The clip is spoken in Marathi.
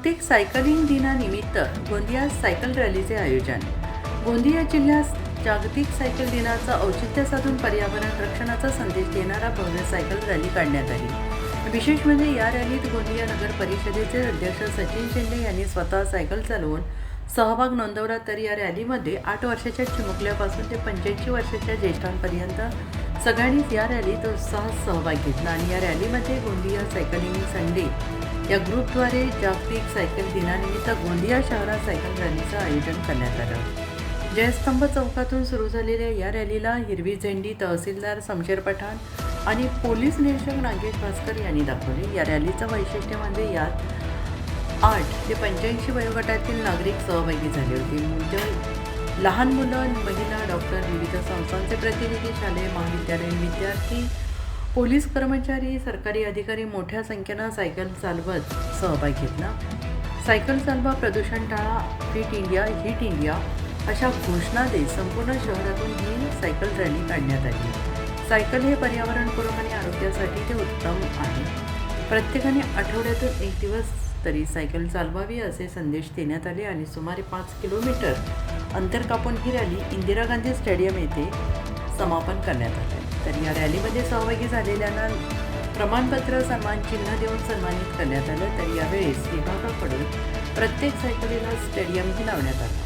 जागतिक सायकलिंग दिनानिमित्त गोंदिया सायकल रॅलीचे आयोजन. गोंदिया जिल्ह्यात जागतिक सायकल दिनाचं औचित्य साधून पर्यावरण रक्षणाचा संदेश देणारा भव्य सायकल रॅली काढण्यात आली. विशेष म्हणजे या रॅलीत गोंदिया नगर परिषदेचे अध्यक्ष सचिन शिंदे यांनी स्वतः सायकल चालवून सहभाग नोंदवला. तर या रॅलीमध्ये 8 वर्षाच्या चिमुकल्यापासून ते 85 वर्षाच्या ज्येष्ठांपर्यंत सगळ्यांनीच या रॅलीत उत्साहात सहभाग घेतला. आणि या रॅलीमध्ये गोंदिया सायकलिंग संडे या ग्रुपद्वारे जागतिक सायकल दिनानिमित्त गोंदिया शहरात सायकल रॅलीचं आयोजन करण्यात आलं. जयस्तंभ चौकातून सुरू झालेल्या या रॅलीला हिरवी झेंडी तहसीलदार शमशेर पठाण आणि पोलीस निरीक्षक नागेश भास्कर यांनी दाखवले. या रॅलीचं वैशिष्ट्य म्हणजे यात 8 ते 85 वयोगटातील नागरिक सहभागी झाले होते. लहान मुलं, महिला, डॉक्टर, विविध संस्थांचे प्रतिनिधी, शालेय महाविद्यालयीन विद्यार्थी, पोलीस कर्मचारी, सरकारी अधिकारी मोठ्या संख्येनं सायकल चालवत सहभाग घेतला. सायकल चालवा, प्रदूषण टाळा, फिट इंडिया, हिट इंडिया अशा घोषणा देत संपूर्ण शहरातून ही सायकल रॅली काढण्यात आली. सायकल हे पर्यावरणपूरक आणि आरोग्यासाठी ते उत्तम आहे. प्रत्येकाने आठवड्यातून एक दिवस तरी सायकल चालवावी असे संदेश देण्यात आले आणि सुमारे 5 किलोमीटर अंतर कापून ही रॅली इंदिरा गांधी स्टेडियम येथे समापन करण्यात आले. तर या रॅलीमध्ये सहभागी झालेल्यांना प्रमाणपत्र, सन्मानचिन्ह देऊन सन्मानित करण्यात आलं. तर यावेळेस विभागाकडून प्रत्येक सायकलीला स्टेडियमही लावण्यात आलं.